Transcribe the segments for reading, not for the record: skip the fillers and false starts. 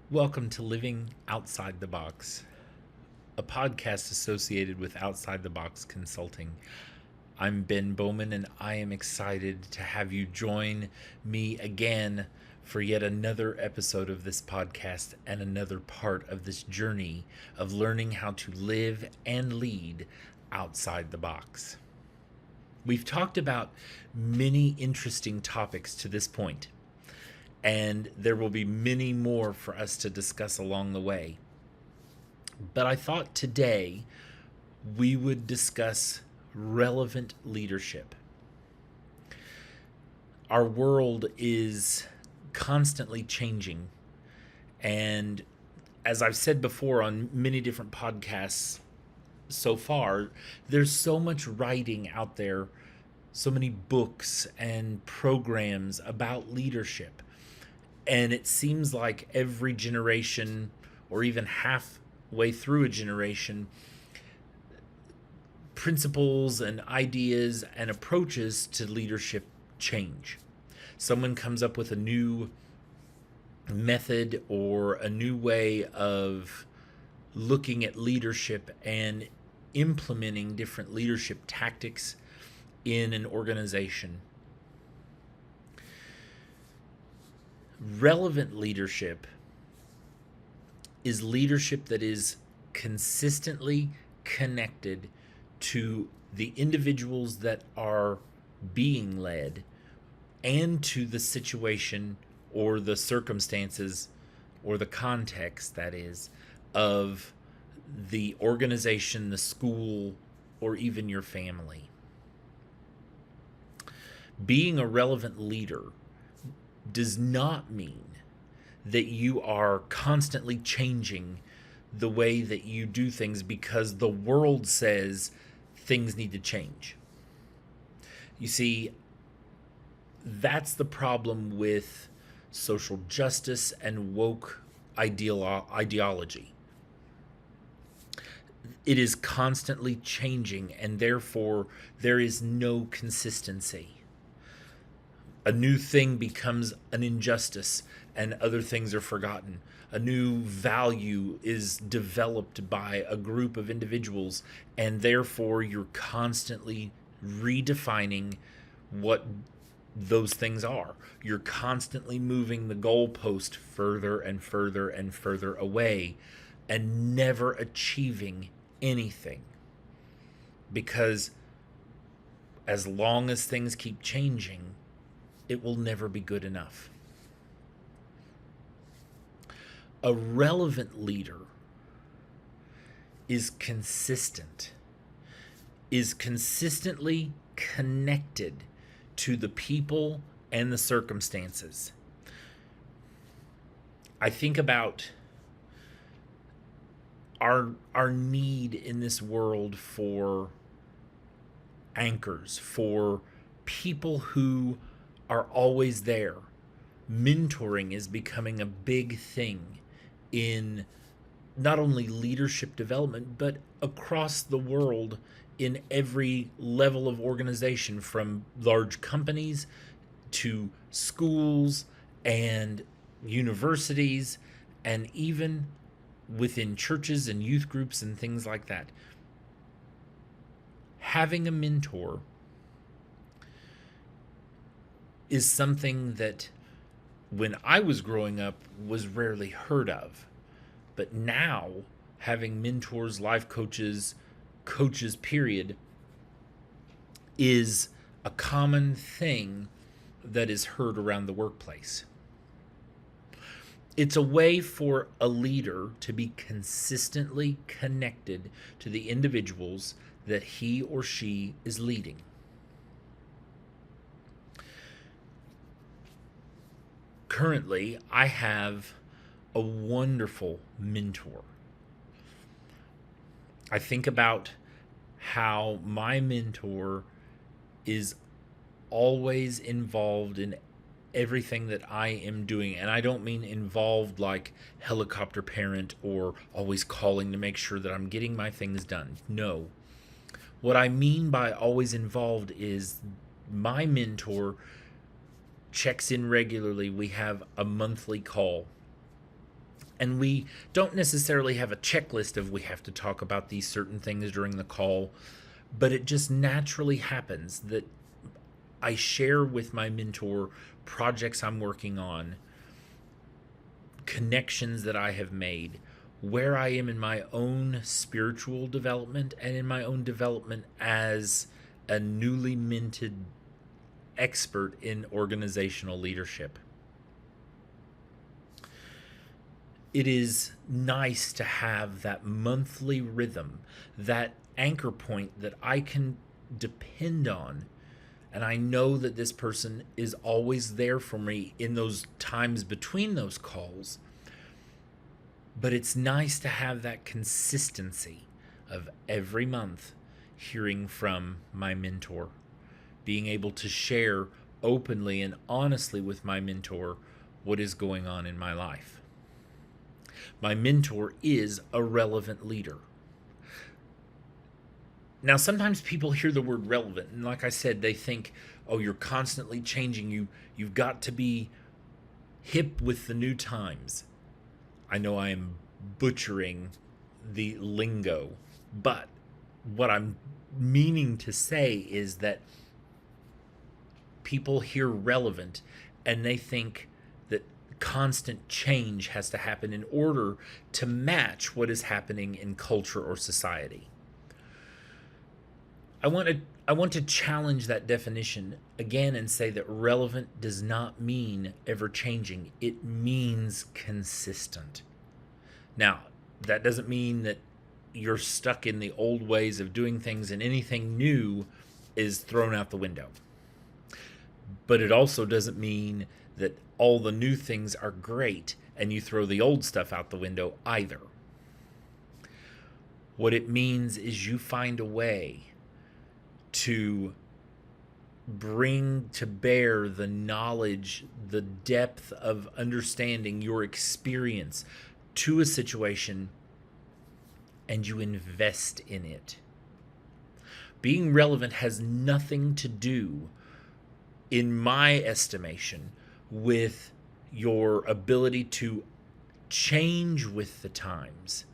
Welcome to Living Outside the Box, a podcast associated with Outside the Box Consulting. I'm Ben Bowman, and I am excited to have you join me again for yet another episode of this podcast and another part of this journey of learning how to live and lead outside the box. We've talked about many interesting topics to this point, and there will be many more for us to discuss along the way. But I thought today we would discuss relevant leadership. Our world is constantly changing, and as I've said before on many different podcasts so far, there's so much writing out there, so many books and programs about leadership. And it seems like every generation, or even halfway through a generation, principles and ideas and approaches to leadership change. Someone comes up with a new method or a new way of looking at leadership and implementing different leadership tactics in an organization. Relevant leadership is leadership that is consistently connected to the individuals that are being led and to the situation or the circumstances or the context, that is, of the organization, the school, or even your family. Being a relevant leader does not mean that you are constantly changing the way that you do things because the world says things need to change. You see, that's the problem with social justice and woke ideology. It is constantly changing, and therefore there is no consistency. A new thing becomes an injustice and other things are forgotten. A new value is developed by a group of individuals, and therefore you're constantly redefining what those things are. You're constantly moving the goalpost further and further and further away and never achieving anything. Because as long as things keep changing, it will never be good enough. A relevant leader is consistent, is consistently connected to the people and the circumstances. I think about our need in this world for anchors, for people who are always there. Mentoring is becoming a big thing in not only leadership development, but across the world in every level of organization, from large companies to schools and universities, and even within churches and youth groups and things like that. Having a mentor is something that when I was growing up was rarely heard of. But now, having mentors, life coaches, period, is a common thing that is heard around the workplace. It's a way for a leader to be consistently connected to the individuals that he or she is leading. Currently, I have a wonderful mentor. I think about how my mentor is always involved in everything that I am doing. And I don't mean involved like helicopter parent or always calling to make sure that I'm getting my things done. No. What I mean by always involved is my mentor checks in regularly. We have a monthly call. And we don't necessarily have a checklist of we have to talk about these certain things during the call, but it just naturally happens that I share with my mentor projects I'm working on, connections that I have made, where I am in my own spiritual development and in my own development as a newly minted expert in organizational leadership. It is nice to have that monthly rhythm, that anchor point that I can depend on. And I know that this person is always there for me in those times between those calls. But it's nice to have that consistency of every month hearing from my mentor, being able to share openly and honestly with my mentor what is going on in my life. My mentor is a relevant leader. Now, sometimes people hear the word relevant, and like I said, they think, oh, you're constantly changing. You've got to be hip with the new times. I know I am butchering the lingo, but what I'm meaning to say is that people hear relevant and they think that constant change has to happen in order to match what is happening in culture or society. I want to challenge that definition again and say that relevant does not mean ever changing. It means consistent. Now, that doesn't mean that you're stuck in the old ways of doing things and anything new is thrown out the window. But it also doesn't mean that all the new things are great and you throw the old stuff out the window either. What it means is you find a way to bring to bear the knowledge, the depth of understanding, your experience to a situation, and you invest in it. Being relevant has nothing to do, in my estimation, with your ability to change with the times,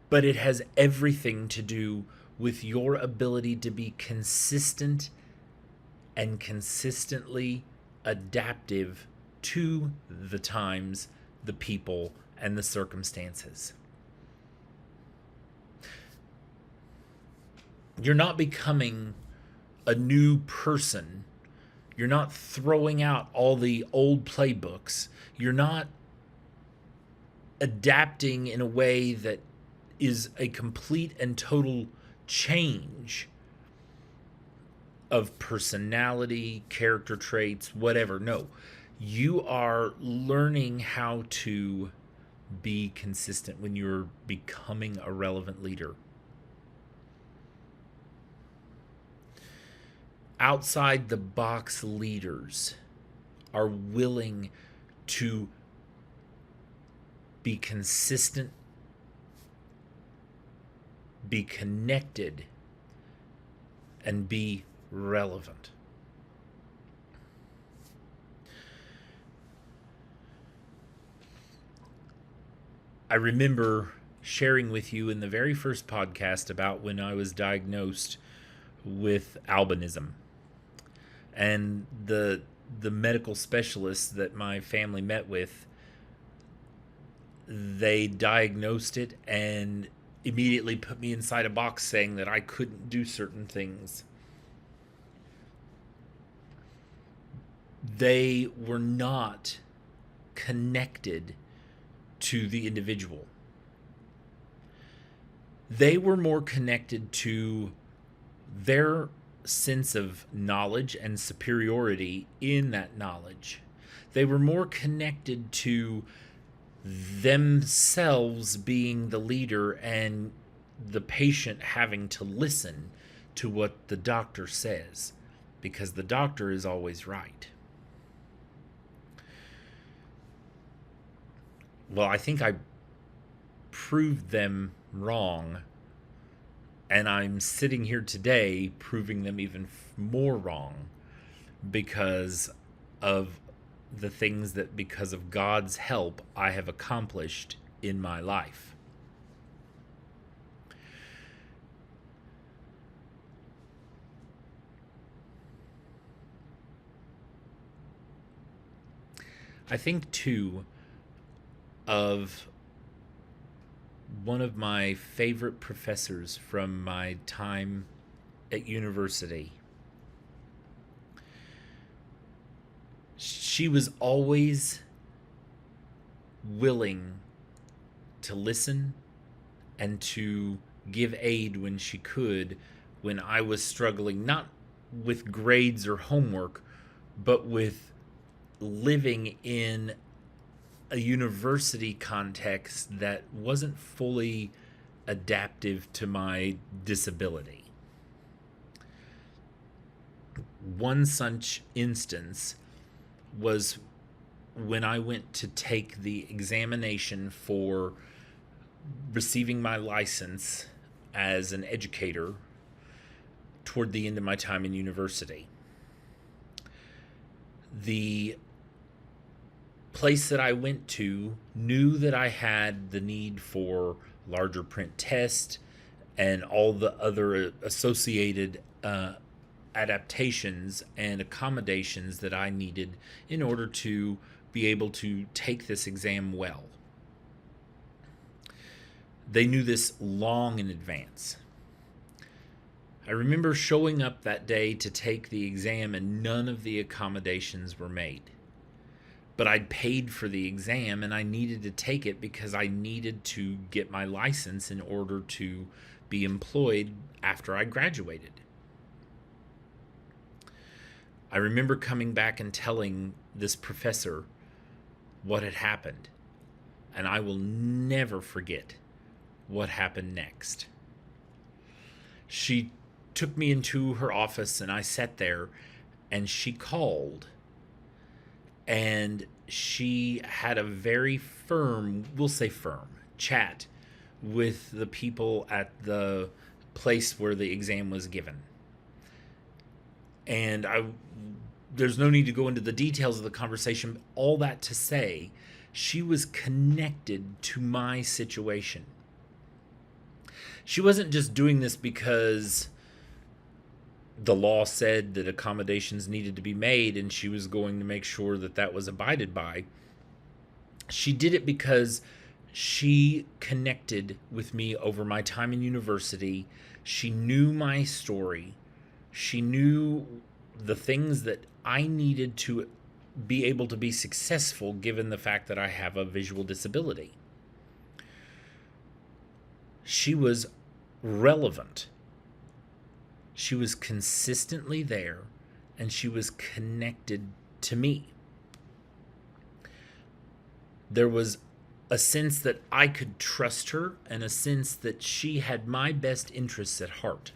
but it has everything to do with your ability to be consistent and consistently adaptive to the times, the people, and the circumstances. You're not becoming a new person. You're not throwing out all the old playbooks. You're not adapting in a way that is a complete and total change of personality, character traits, whatever. No, you are learning how to be consistent when you're becoming a relevant leader. Outside the box leaders are willing to be consistent, be connected, and be relevant. I remember sharing with you in the very first podcast about when I was diagnosed with albinism, and the medical specialists that my family met with, they diagnosed it and immediately put me inside a box saying that I couldn't do certain things. They were not connected to the individual. They were more connected to their sense of knowledge and superiority in that knowledge. They were more connected to themselves being the leader and the patient having to listen to what the doctor says, because the doctor is always right. Well, I think I proved them wrong, and I'm sitting here today proving them even more wrong because of the things that, because of God's help, I have accomplished in my life. I think, too, of one of my favorite professors from my time at university. She was always willing to listen and to give aid when she could, when I was struggling, not with grades or homework, but with living in a university context that wasn't fully adaptive to my disability. One such instance was when I went to take the examination for receiving my license as an educator toward the end of my time in university. The place that I went to knew that I had the need for larger print tests and all the other associated adaptations and accommodations that I needed in order to be able to take this exam well. They knew this long in advance. I remember showing up that day to take the exam and none of the accommodations were made. But I'd paid for the exam and I needed to take it because I needed to get my license in order to be employed after I graduated. I remember coming back and telling this professor what had happened, and I will never forget what happened next. She took me into her office and I sat there, and she called, and she had a very firm, we'll say firm, chat with the people at the place where the exam was given. And there's no need to go into the details of the conversation. All that to say, she was connected to my situation. She wasn't just doing this because the law said that accommodations needed to be made and she was going to make sure that that was abided by. She did it because she connected with me over my time in university. She knew my story. She knew the things that I needed to be able to be successful given the fact that I have a visual disability. She was relevant. She was consistently there, and she was connected to me. There was a sense that I could trust her and a sense that she had my best interests at heart.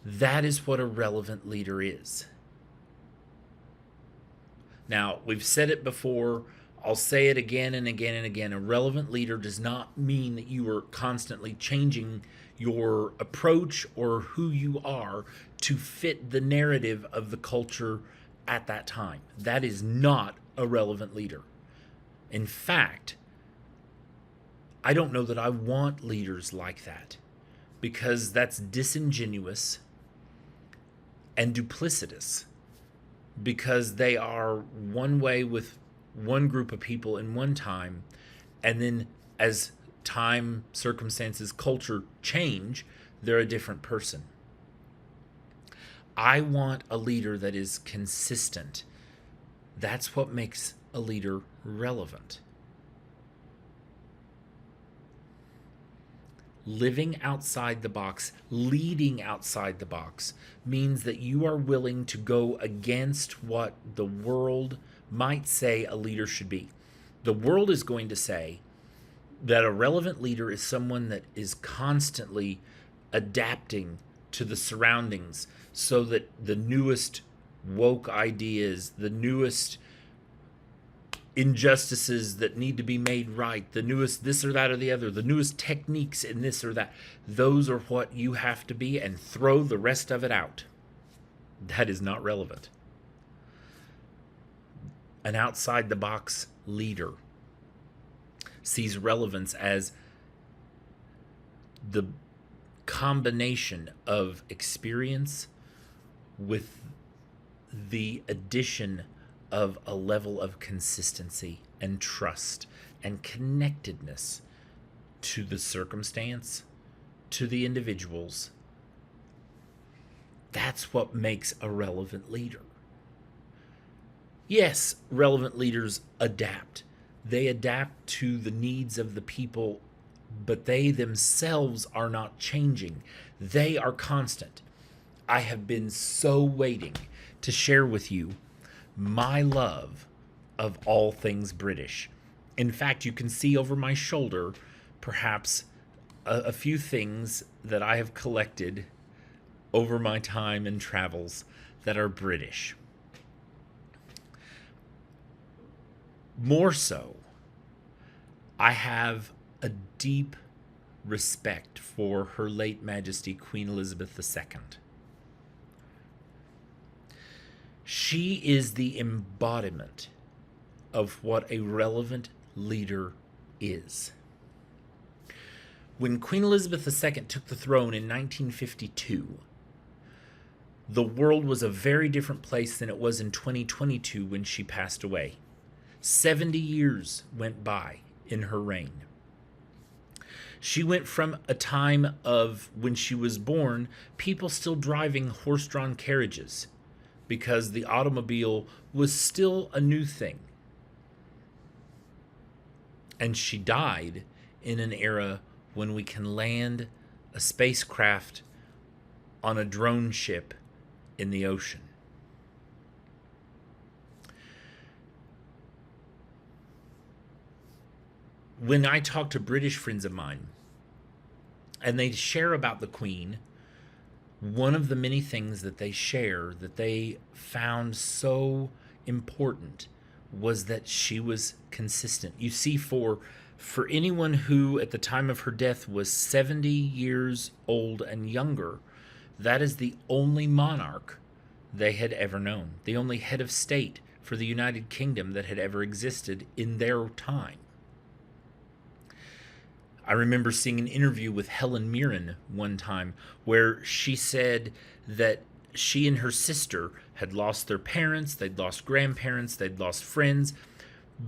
That is what a relevant leader is. Now, we've said it before. I'll say it again and again and again. A relevant leader does not mean that you are constantly changing your approach or who you are to fit the narrative of the culture at that time. That is not a relevant leader. In fact, I don't know that I want leaders like that, because that's disingenuous and duplicitous, because they are one way with one group of people in one time, and then as time, circumstances, culture change, they're a different person. I want a leader that is consistent. That's what makes a leader relevant. Living outside the box, leading outside the box, means that you are willing to go against what the world might say a leader should be. The world is going to say that a relevant leader is someone that is constantly adapting to the surroundings so that the newest woke ideas, the newest injustices that need to be made right, the newest this or that or the other, the newest techniques in this or that, those are what you have to be, and throw the rest of it out. That is not relevant. an outside the box leader, sees relevance as the combination of experience with the addition of a level of consistency and trust and connectedness to the circumstance, to the individuals. That's what makes a relevant leader. Yes, relevant leaders adapt. They adapt to the needs of the people, but they themselves are not changing. They are constant. I have been so waiting to share with you my love of all things British. In fact, you can see over my shoulder perhaps a few things that I have collected over my time and travels that are British. More so, I have a deep respect for Her late Majesty Queen Elizabeth II. She is the embodiment of what a relevant leader is. When Queen Elizabeth II took the throne in 1952, the world was a very different place than it was in 2022 when she passed away. 70 years went by in her reign. She went from a time of, when she was born, people still driving horse-drawn carriages because the automobile was still a new thing. And she died in an era when we can land a spacecraft on a drone ship in the ocean. When I talk to British friends of mine and they share about the Queen, one of the many things that they share that they found so important was that she was consistent. You see, for anyone who at the time of her death was 70 years old and younger, that is the only monarch they had ever known, the only head of state for the United Kingdom that had ever existed in their time. I remember seeing an interview with Helen Mirren one time where she said that she and her sister had lost their parents, they'd lost grandparents, they'd lost friends,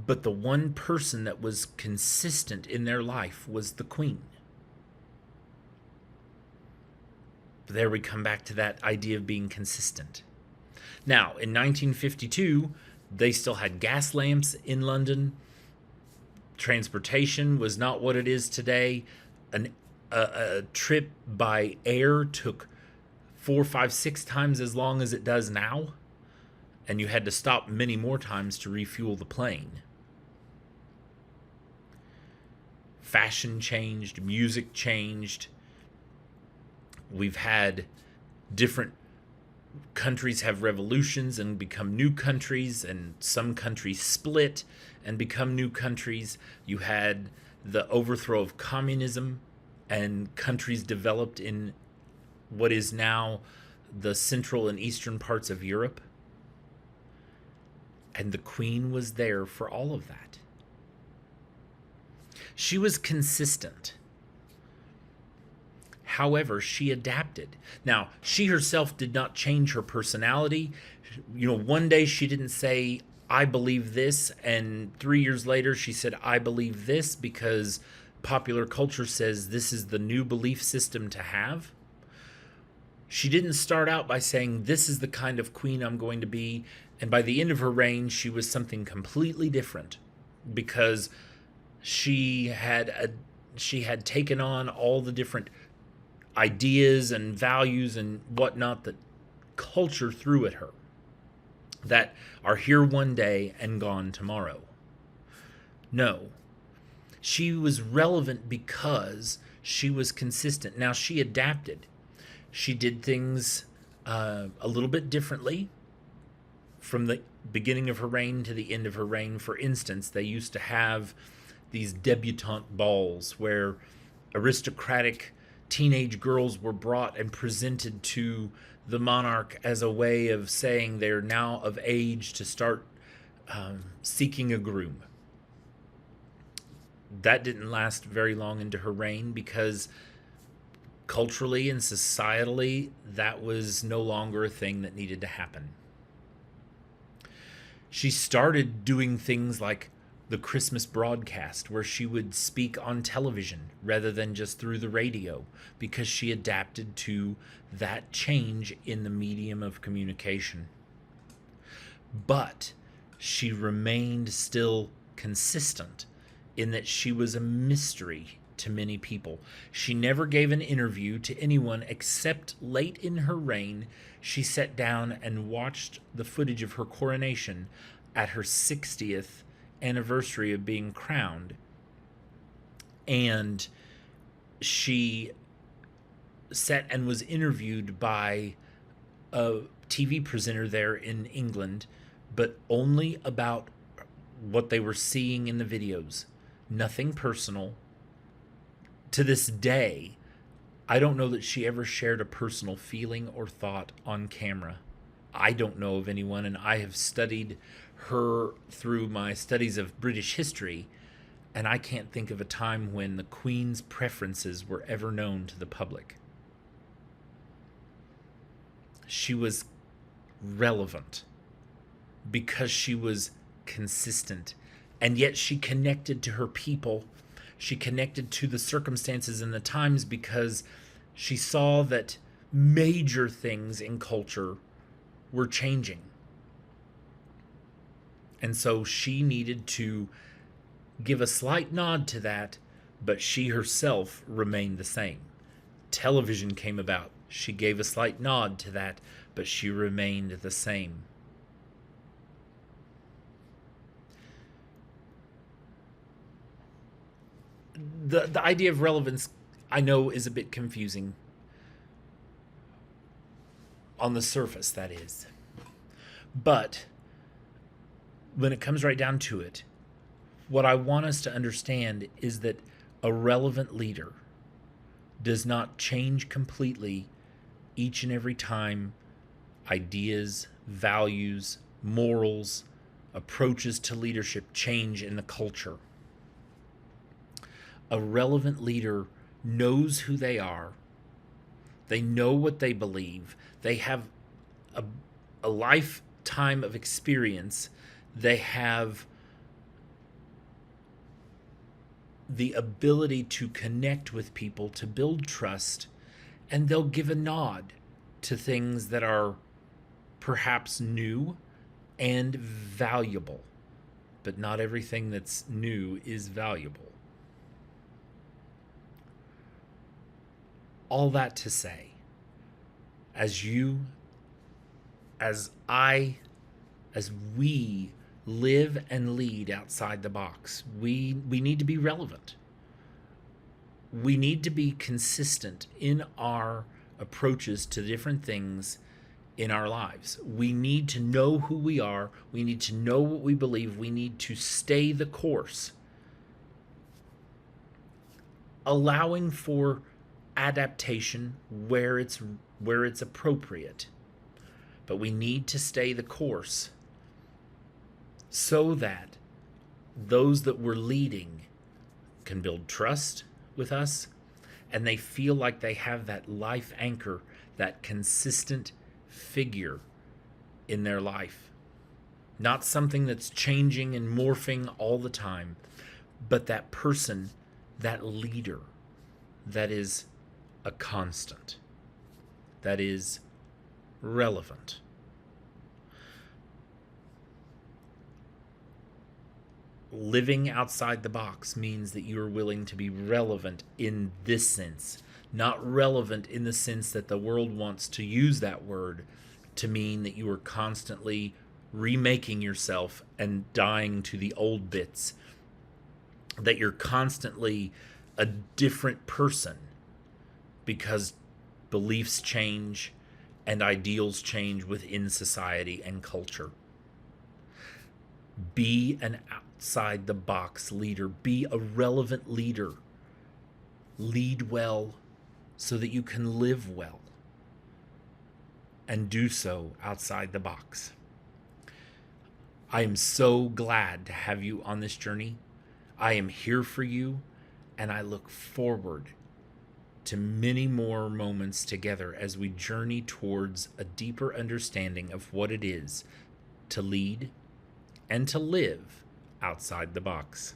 but the one person that was consistent in their life was the Queen. There we come back to that idea of being consistent. Now, in 1952, they still had gas lamps in London. Transportation was not what it is today. A trip by air took 4, 5, 6 times as long as it does now, and you had to stop many more times to refuel the plane. Fashion changed, music changed. We've had different countries have revolutions and become new countries, and some countries split and become new countries. You had the overthrow of communism, and countries developed in what is now the central and eastern parts of Europe. And the Queen was there for all of that. She was consistent. However, she adapted. Now, she herself did not change her personality. One day she didn't say, I believe this, and 3 years later she said, I believe this because popular culture says this is the new belief system to have. She didn't start out by saying, this is the kind of queen I'm going to be, and by the end of her reign, she was something completely different because she had taken on all the different ideas and values and whatnot that culture threw at her that are here one day and gone tomorrow. No, she was relevant because she was consistent. Now, she adapted. She did things a little bit differently from the beginning of her reign to the end of her reign. For instance, they used to have these debutante balls where aristocratic teenage girls were brought and presented to the monarch as a way of saying they're now of age to start seeking a groom. That didn't last very long into her reign because culturally and societally, that was no longer a thing that needed to happen. She started doing things like the Christmas broadcast, where she would speak on television rather than just through the radio, because she adapted to that change in the medium of communication. But she remained still consistent in that she was a mystery to many people. She never gave an interview to anyone except late in her reign. She sat down and watched the footage of her coronation at her 60th anniversary of being crowned. And she sat and was interviewed by a TV presenter there in England, but only about what they were seeing in the videos. Nothing personal. To this day, I don't know that she ever shared a personal feeling or thought on camera. I don't know of anyone, and I have studied her through my studies of British history, and I can't think of a time when the Queen's preferences were ever known to the public. She was relevant because she was consistent, and yet she connected to her people. She connected to the circumstances and the times because she saw that major things in culture were changing. And so she needed to give a slight nod to that, but she herself remained the same. Television came about. She gave a slight nod to that, but she remained the same. The idea of relevance, I know, is a bit confusing. On the surface, that is. But when it comes right down to it, what I want us to understand is that a relevant leader does not change completely each and every time ideas, values, morals, approaches to leadership change in the culture. A relevant leader knows who they are. They know what they believe. They have a lifetime of experience. They have the ability to connect with people, to build trust, and they'll give a nod to things that are perhaps new and valuable. But not everything that's new is valuable. All that to say, as we live and lead outside the box, we need to be relevant. We need to be consistent in our approaches to different things in our lives. We need to know who we are. We need to know what we believe. We need to stay the course, allowing for adaptation where it's appropriate. But we need to stay the course so that those that we're leading can build trust with us, and they feel like they have that life anchor, that consistent figure in their life. Not something that's changing and morphing all the time, but that person, that leader, that is a constant, that is relevant. Living outside the box means that you are willing to be relevant in this sense, not relevant in the sense that the world wants to use that word to mean that you are constantly remaking yourself and dying to the old bits, that you're constantly a different person because beliefs change and ideals change within society and culture. Be an outside the box leader. Be a relevant leader. Lead well so that you can live well, and do so outside the box. I am so glad to have you on this journey. I am here for you, and I look forward to many more moments together as we journey towards a deeper understanding of what it is to lead and to live outside the box.